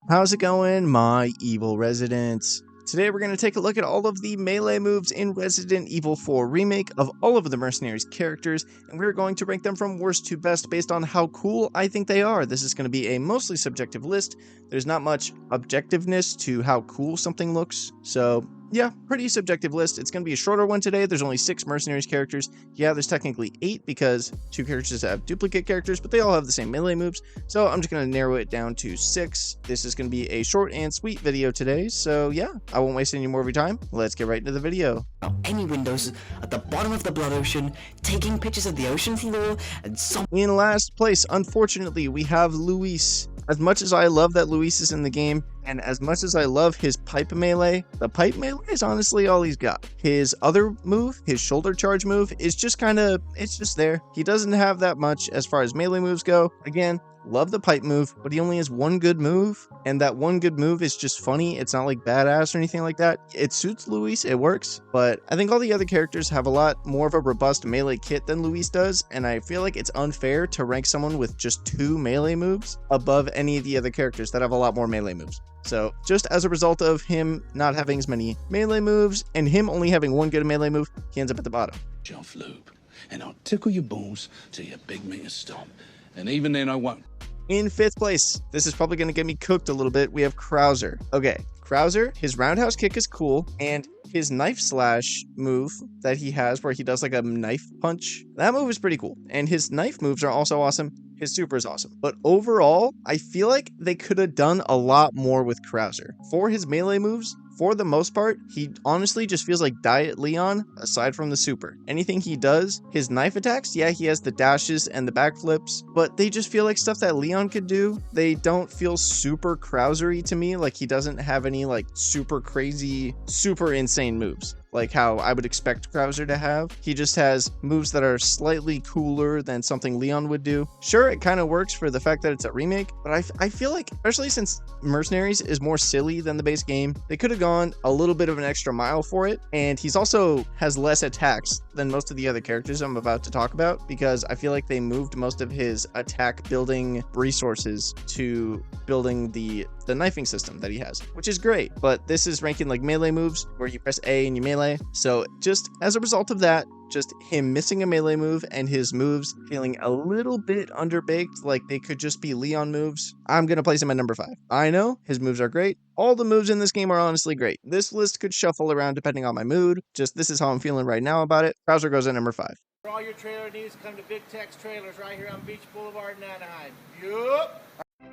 How's it going, my evil residents? Today we're going to take a look at all of the melee moves in Resident Evil 4 Remake of all of the Mercenaries characters, and we're going to rank them from worst to best based on how cool I think they are. This is going to be a mostly subjective list. There's not much objectiveness to how cool something looks, so yeah, pretty subjective list. It's going to be a shorter one today. There's only 6 Mercenaries characters. Yeah, there's technically 8 because 2 characters have duplicate characters, but they all have the same melee moves. So I'm just going to narrow it down to 6. This is going to be a short and sweet video today. So yeah, I won't waste any more of your time. Let's get right into the video. Any windows at the bottom of the blood ocean, taking pictures of the ocean floor, and In last place, unfortunately, we have Luis. As much as I love that Luis is in the game, and as much as I love his pipe melee, the pipe melee is honestly all he's got. His other move, his shoulder charge move, is just it's just there. He doesn't have that much as far as melee moves go. Again, love the pipe move, but he only has one good move, and that one good move is just funny. It's not like badass or anything like that. It suits Luis, it works, but I think all the other characters have a lot more of a robust melee kit than Luis does, and I feel like it's unfair to rank someone with just 2 melee moves above any of the other characters that have a lot more melee moves. So just as a result of him not having as many melee moves and him only having one good melee move, he ends up at the bottom. Jump loop, and I'll tickle your bones till your big man stomp. And even then I won't. In 5th place, this is probably going to get me cooked a little bit, we have Krauser. Okay, Krauser, his roundhouse kick is cool, and his knife slash move that he has where he does like a knife punch, that move is pretty cool. And his knife moves are also awesome. His super is awesome. But overall, I feel like they could have done a lot more with Krauser. For his melee moves, for the most part, he honestly just feels like Diet Leon, aside from the super. Anything he does, his knife attacks, yeah, he has the dashes and the backflips, but they just feel like stuff that Leon could do. They don't feel super Krauser-y to me, like he doesn't have any like super crazy, super insane moves, like how I would expect Krauser to have. He just has moves that are slightly cooler than something Leon would do. Sure, it kind of works for the fact that it's a remake, but I feel like, especially since Mercenaries is more silly than the base game, they could have gone a little bit of an extra mile for it. And he's also has less attacks than most of the other characters I'm about to talk about, because I feel like they moved most of his attack building resources to building the knifing system that he has, which is great. But this is ranking like melee moves where you press A and you melee. So just as a result of that, just him missing a melee move and his moves feeling a little bit underbaked, like they could just be Leon moves, I'm gonna place him at number 5. I know his moves are great. All the moves in this game are honestly great. This list could shuffle around depending on my mood. Just this is how I'm feeling right now about it. Krauser goes at number 5. For all your trailer needs, come to Big Tex Trailers right here on Beach Boulevard in Anaheim. Yup.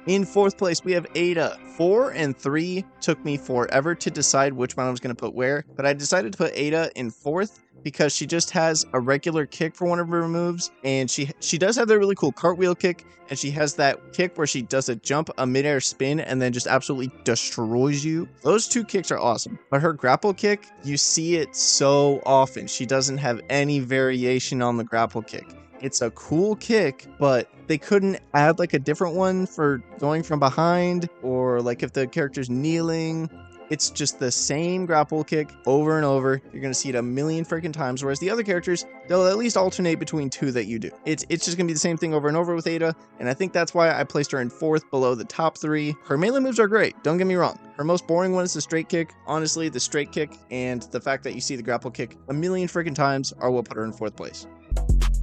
In 4th place, we have Ada. 4 and 3 took me forever to decide which one I was going to put where, but I decided to put Ada in 4th because she just has a regular kick for one of her moves, and she does have that really cool cartwheel kick, and she has that kick where she does a jump, a midair spin, and then just absolutely destroys you. Those 2 kicks are awesome, but her grapple kick, you see it so often. She doesn't have any variation on the grapple kick. It's a cool kick, but they couldn't add like a different one for going from behind, or like if the character's kneeling. It's just the same grapple kick over and over. You're going to see it a million freaking times, whereas the other characters, they'll at least alternate between 2 that you do. It's just going to be the same thing over and over with Ada, and I think that's why I placed her in 4th below the top 3. Her melee moves are great, don't get me wrong. Her most boring one is the straight kick. Honestly, the straight kick and the fact that you see the grapple kick a million freaking times are what put her in 4th place.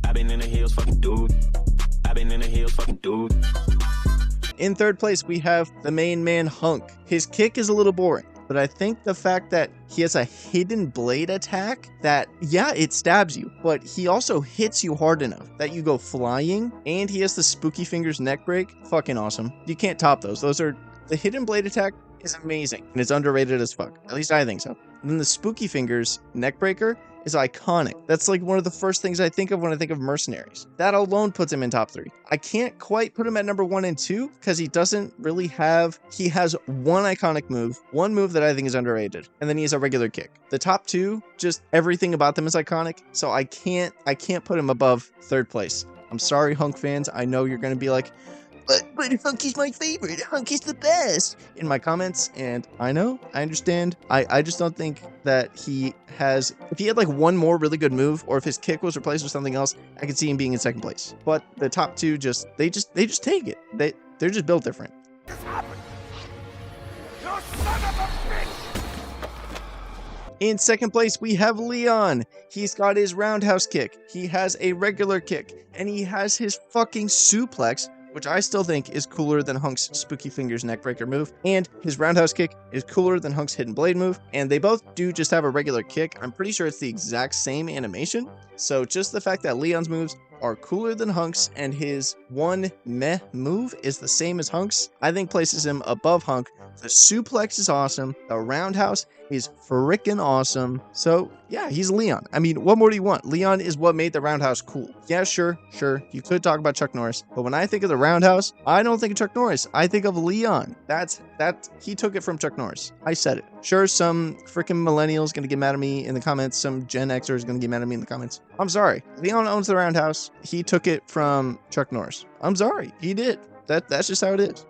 I've been in the hills, fucking dude. I've been in the hills, fucking dude. In 3rd place, we have the main man, Hunk. His kick is a little boring, but I think the fact that he has a hidden blade attack that, yeah, it stabs you, but he also hits you hard enough that you go flying, and he has the Spooky Fingers neck break. Fucking awesome. You can't top those. The hidden blade attack is amazing, and it's underrated as fuck. At least I think so. And then the Spooky Fingers neck breaker is iconic. That's like one of the first things I think of when I think of Mercenaries. That alone puts him in top 3. I can't quite put him at number 1 and 2 because he doesn't really have, he has one iconic move, one move that I think is underrated, and then he has a regular kick. The top 2, just everything about them is iconic, so I can't put him above 3rd place. I'm sorry, Hunk fans. I know you're going to be like, but Hunk is my favorite. Hunk is the best in my comments, and I know, I understand. I just don't think that he has, if he had like one more really good move, or if his kick was replaced with something else, I could see him being in 2nd place. But the top 2 they just take it. They're just built different. In second place, we have Leon. He's got his roundhouse kick. He has a regular kick. And he has his fucking suplex, which I still think is cooler than Hunk's Spooky Fingers neckbreaker move. And his roundhouse kick is cooler than Hunk's Hidden Blade move. And they both do just have a regular kick. I'm pretty sure it's the exact same animation. So just the fact that Leon's moves are cooler than Hunk's and his one meh move is the same as Hunk's, I think places him above Hunk. The suplex is awesome. The roundhouse is freaking awesome. So yeah, he's Leon. I mean, what more do you want? Leon is what made the roundhouse cool. Yeah, sure. You could talk about Chuck Norris, but when I think of the roundhouse, I don't think of Chuck Norris. I think of Leon. He took it from Chuck Norris. I said it. Sure, some freaking millennials gonna get mad at me in the comments. Some Gen Xers is gonna get mad at me in the comments. I'm sorry. Leon owns the roundhouse. He took it from Chuck Norris. I'm sorry. He did. That's just how it is.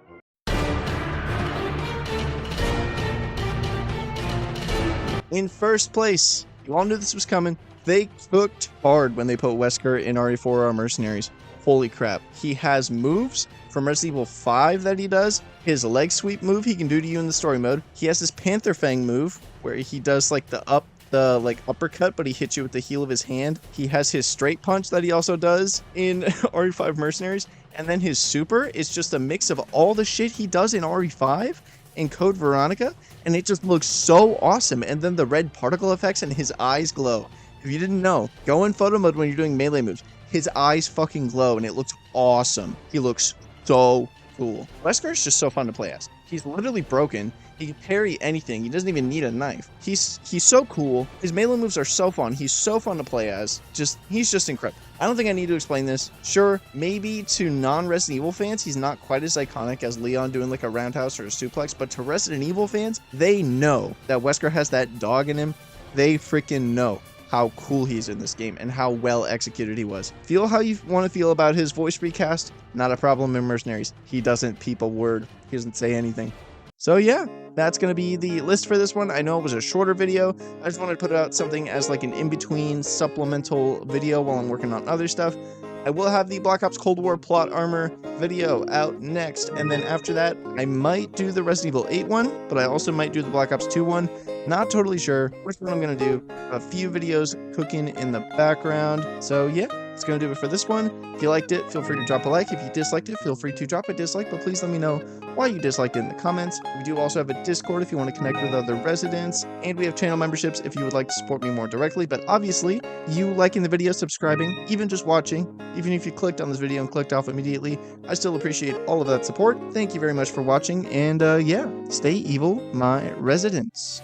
In first place, you all knew this was coming. They cooked hard when they put Wesker in RE4 Mercenaries. Holy crap. He has moves from Resident Evil 5 that he does. His leg sweep move he can do to you in the story mode. He has his Panther Fang move where he does like the uppercut, but he hits you with the heel of his hand. He has his straight punch that he also does in RE5 Mercenaries. And then his super is just a mix of all the shit he does in RE5 in Code Veronica, and it just looks so awesome. And then the red particle effects and his eyes glow. If you didn't know, go in photo mode when you're doing melee moves. His eyes fucking glow and it looks awesome. He looks so cool. Wesker is just so fun to play as. He's literally broken. He can parry anything. He doesn't even need a knife. He's so cool. His melee moves are so fun. He's so fun to play as. He's just incredible. I don't think I need to explain this. Sure, maybe to non-Resident Evil fans, he's not quite as iconic as Leon doing like a roundhouse or a suplex, but to Resident Evil fans, they know that Wesker has that dog in him. They freaking know how cool he's in this game and how well executed he was. Feel how you want to feel about his voice recast. Not a problem in Mercenaries. He doesn't peep a word. He doesn't say anything. So yeah, that's going to be the list for this one. I know it was a shorter video. I just wanted to put out something as like an in-between supplemental video while I'm working on other stuff. I will have the Black Ops Cold War plot armor video out next, and then after that, I might do the Resident Evil 8 one, but I also might do the Black Ops 2 one. Not totally sure which one I'm going to do. A few videos cooking in the background. So yeah, it's going to do it for this one. If you liked it, feel free to drop a like. If you disliked it, feel free to drop a dislike, but please let me know why you disliked it in the comments. We do also have a Discord if you want to connect with other residents, and we have channel memberships if you would like to support me more directly. But obviously, you liking the video, subscribing, even just watching, even if you clicked on this video and clicked off immediately, I still appreciate all of that support. Thank you very much for watching, and yeah, stay evil, my residents.